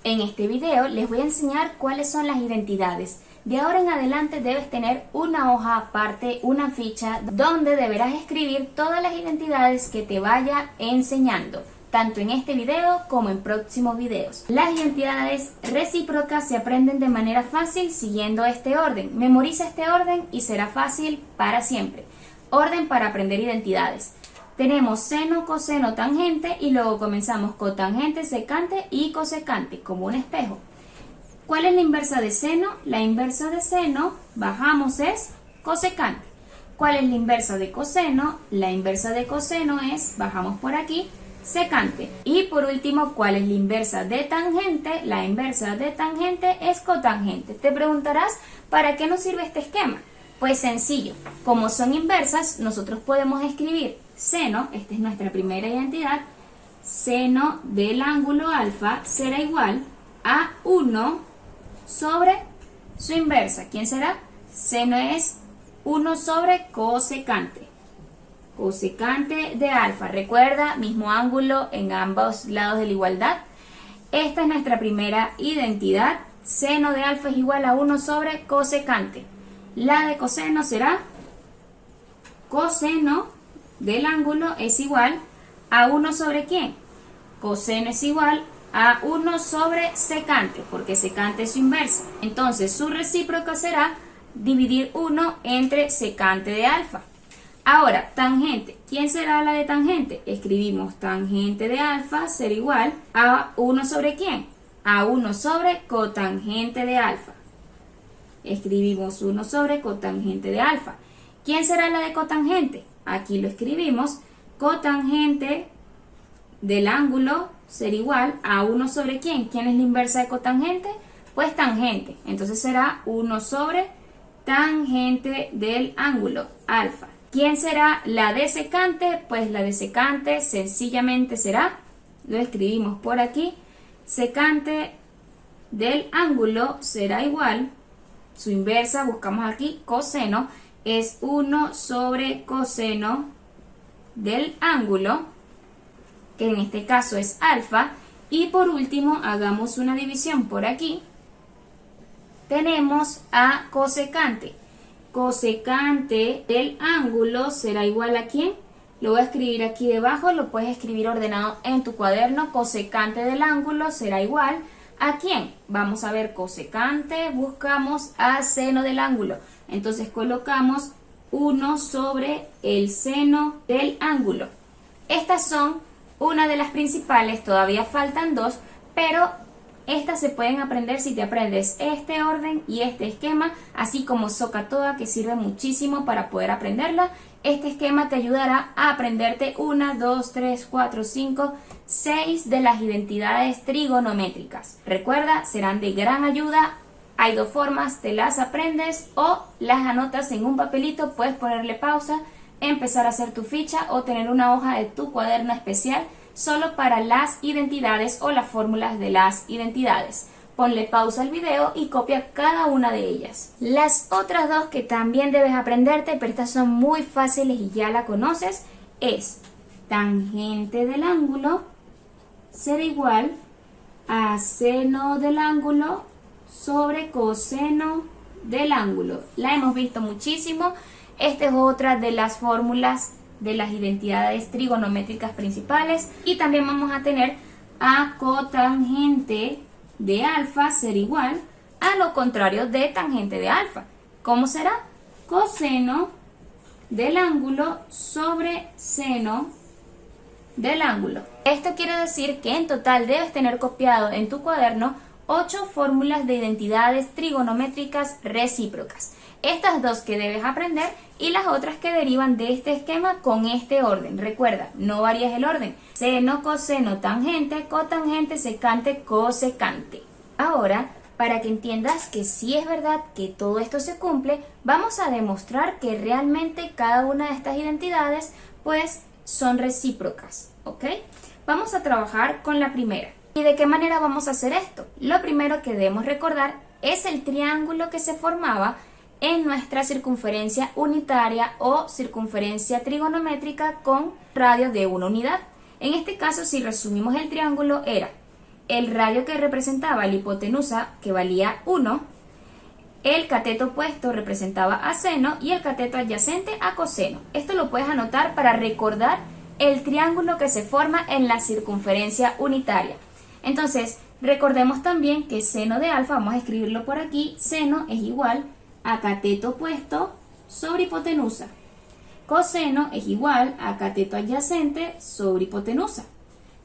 En este video les voy a enseñar cuáles son las identidades. De ahora en adelante debes tener una hoja aparte, una ficha, donde deberás escribir todas las identidades que te vaya enseñando, tanto en este video como en próximos videos. Las identidades recíprocas se aprenden de manera fácil siguiendo este orden. Memoriza este orden y será fácil para siempre. Orden para aprender identidades. Tenemos seno, coseno, tangente y luego comenzamos cotangente, secante y cosecante, como un espejo. ¿Cuál es la inversa de seno? La inversa de seno, bajamos, es cosecante. ¿Cuál es la inversa de coseno? La inversa de coseno es, bajamos por aquí, secante. Y por último, ¿cuál es la inversa de tangente? La inversa de tangente es cotangente. Te preguntarás, ¿para qué nos sirve este esquema? Pues sencillo, como son inversas, nosotros podemos escribir seno, esta es nuestra primera identidad, seno del ángulo alfa será igual a 1 sobre su inversa. ¿Quién será? Seno es 1 sobre cosecante. Cosecante de alfa, recuerda, mismo ángulo en ambos lados de la igualdad. Esta es nuestra primera identidad, seno de alfa es igual a 1 sobre cosecante. La de coseno será coseno del ángulo es igual a 1 sobre ¿quién? Coseno es igual a 1 sobre secante, porque secante es su inversa. Entonces su recíproca será dividir 1 entre secante de alfa. Ahora, tangente. ¿Quién será la de tangente? Escribimos tangente de alfa será igual a 1 sobre ¿quién? A 1 sobre cotangente de alfa. Escribimos 1 sobre cotangente de alfa. ¿Quién será la de cotangente? Aquí lo escribimos. Cotangente del ángulo será igual a 1 sobre ¿quién? ¿Quién es la inversa de cotangente? Pues tangente. Entonces será 1 sobre tangente del ángulo alfa. ¿Quién será la de secante? Pues la de secante sencillamente será, lo escribimos por aquí, secante del ángulo será igual, su inversa, buscamos aquí, coseno, es 1 sobre coseno del ángulo, que en este caso es alfa. Y por último, hagamos una división por aquí. Tenemos a cosecante. Cosecante del ángulo será igual a ¿quién? Lo voy a escribir aquí debajo, lo puedes escribir ordenado en tu cuaderno. Cosecante del ángulo será igual ¿a quién? Vamos a ver cosecante, buscamos a seno del ángulo. Entonces colocamos 1 sobre el seno del ángulo. Estas son una de las principales, todavía faltan dos, pero estas se pueden aprender si te aprendes este orden y este esquema, así como SOHCAHTOA, que sirve muchísimo para poder aprenderla. Este esquema te ayudará a aprenderte 1, 2, 3, 4, 5, 6 de las identidades trigonométricas. Recuerda, serán de gran ayuda. Hay dos formas, te las aprendes o las anotas en un papelito, puedes ponerle pausa, empezar a hacer tu ficha o tener una hoja de tu cuaderno especial solo para las identidades o las fórmulas de las identidades. Ponle pausa al video y copia cada una de ellas. Las otras dos que también debes aprenderte, pero estas son muy fáciles y ya la conoces, es tangente del ángulo será igual a seno del ángulo sobre coseno del ángulo. La hemos visto muchísimo. Esta es otra de las fórmulas de las identidades trigonométricas principales. Y también vamos a tener a cotangente de alfa será igual a lo contrario de tangente de alfa. ¿Cómo será? Coseno del ángulo sobre seno del ángulo. Esto quiere decir que en total debes tener copiado en tu cuaderno 8 fórmulas de identidades trigonométricas recíprocas. Estas dos que debes aprender y las otras que derivan de este esquema con este orden. Recuerda, no varíes el orden. Seno, coseno, tangente, cotangente, secante, cosecante. Ahora, para que entiendas que sí es verdad que todo esto se cumple, vamos a demostrar que realmente cada una de estas identidades pues son recíprocas, ¿ok? Vamos a trabajar con la primera. ¿Y de qué manera vamos a hacer esto? Lo primero que debemos recordar es el triángulo que se formaba en nuestra circunferencia unitaria o circunferencia trigonométrica con radio de una unidad. En este caso, si resumimos el triángulo, era el radio que representaba la hipotenusa, que valía 1, el cateto opuesto representaba a seno y el cateto adyacente a coseno. Esto lo puedes anotar para recordar el triángulo que se forma en la circunferencia unitaria. Entonces, recordemos también que seno de alfa, vamos a escribirlo por aquí, seno es igual a cateto opuesto sobre hipotenusa. Coseno es igual a cateto adyacente sobre hipotenusa.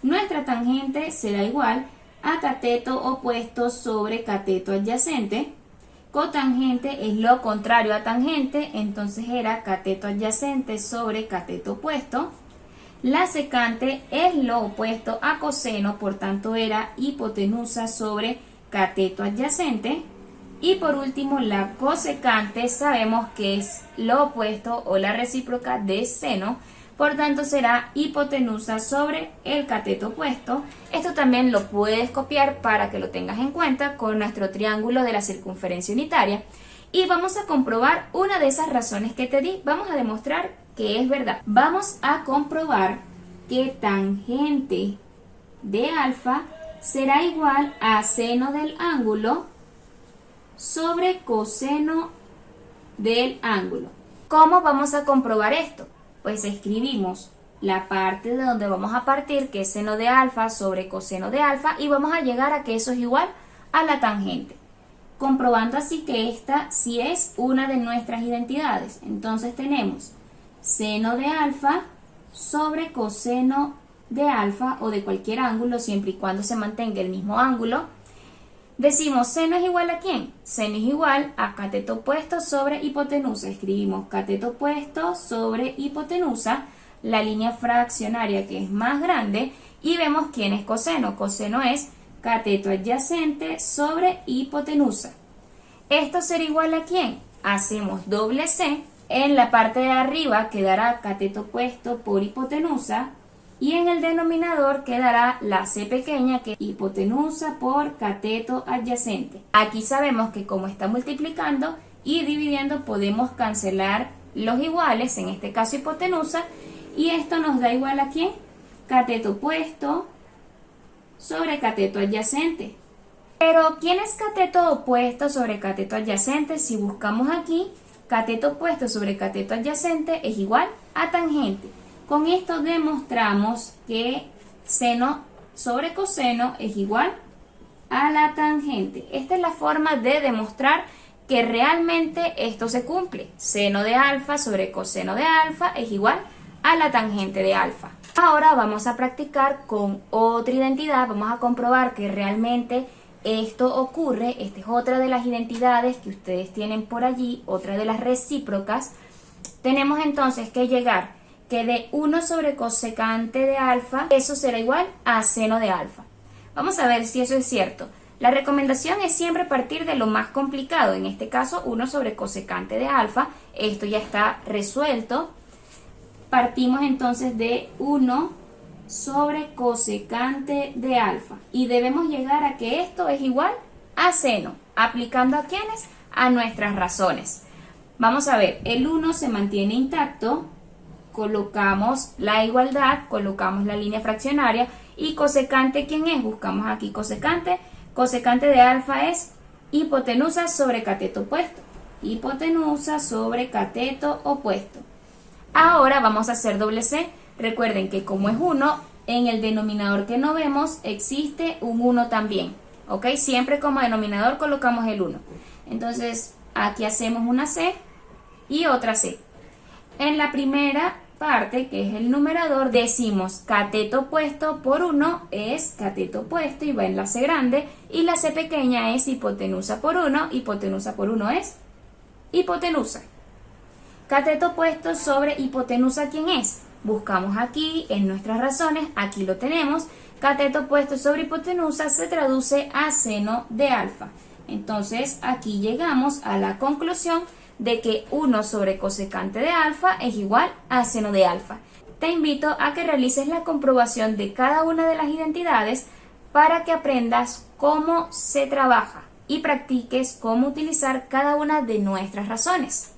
Nuestra tangente será igual a cateto opuesto sobre cateto adyacente. Cotangente es lo contrario a tangente, entonces era cateto adyacente sobre cateto opuesto. La secante es lo opuesto a coseno, por tanto era hipotenusa sobre cateto adyacente. Y por último, la cosecante sabemos que es lo opuesto o la recíproca de seno, por tanto será hipotenusa sobre el cateto opuesto. Esto también lo puedes copiar para que lo tengas en cuenta con nuestro triángulo de la circunferencia unitaria. Y vamos a comprobar una de esas razones que te di. Vamos a demostrar que es verdad. Vamos a comprobar que tangente de alfa será igual a seno del ángulo sobre coseno del ángulo. ¿Cómo vamos a comprobar esto? Pues escribimos la parte de donde vamos a partir, que es seno de alfa sobre coseno de alfa, y vamos a llegar a que eso es igual a la tangente, comprobando así que esta sí es una de nuestras identidades. Entonces tenemos seno de alfa sobre coseno de alfa, o de cualquier ángulo, siempre y cuando se mantenga el mismo ángulo. Decimos, seno es igual a ¿quién? Seno es igual a cateto opuesto sobre hipotenusa. Escribimos cateto opuesto sobre hipotenusa, la línea fraccionaria que es más grande, y vemos quién es coseno. Coseno es cateto adyacente sobre hipotenusa. ¿Esto será igual a quién? Hacemos doble C. En la parte de arriba quedará cateto opuesto por hipotenusa, y en el denominador quedará la C pequeña, que es hipotenusa por cateto adyacente. Aquí sabemos que como está multiplicando y dividiendo, podemos cancelar los iguales, en este caso hipotenusa, y esto nos da igual a ¿quién? Cateto opuesto sobre cateto adyacente. Pero ¿quién es cateto opuesto sobre cateto adyacente? Si buscamos aquí, cateto opuesto sobre cateto adyacente es igual a tangente. Con esto demostramos que seno sobre coseno es igual a la tangente. Esta es la forma de demostrar que realmente esto se cumple. Seno de alfa sobre coseno de alfa es igual a la tangente de alfa. Ahora vamos a practicar con otra identidad. Vamos a comprobar que realmente esto ocurre. Esta es otra de las identidades que ustedes tienen por allí, otra de las recíprocas. Tenemos entonces que llegar que de 1 sobre cosecante de alfa, eso será igual a seno de alfa. Vamos a ver si eso es cierto. La recomendación es siempre partir de lo más complicado, en este caso 1 sobre cosecante de alfa. Esto ya está resuelto. Partimos entonces de 1 sobre cosecante de alfa, y debemos llegar a que esto es igual a seno, aplicando a ¿quiénes? A nuestras razones. Vamos a ver, el 1 se mantiene intacto, colocamos la igualdad, colocamos la línea fraccionaria, y cosecante, ¿quién es? Buscamos aquí cosecante. Cosecante de alfa es hipotenusa sobre cateto opuesto. Hipotenusa sobre cateto opuesto. Ahora vamos a hacer doble C. Recuerden que como es 1, en el denominador que no vemos existe un 1 también. ¿Ok? Siempre como denominador colocamos el 1. Entonces aquí hacemos una C y otra C. En la primera parte, que es el numerador, decimos cateto opuesto por 1 es cateto opuesto y va en la C grande, y la C pequeña es hipotenusa por 1, hipotenusa por 1 es hipotenusa. Cateto opuesto sobre hipotenusa, ¿quién es? Buscamos aquí en nuestras razones, aquí lo tenemos. Cateto opuesto sobre hipotenusa se traduce a seno de alfa. Entonces aquí llegamos a la conclusión de que 1 sobre cosecante de alfa es igual a seno de alfa. Te invito a que realices la comprobación de cada una de las identidades para que aprendas cómo se trabaja y practiques cómo utilizar cada una de nuestras razones.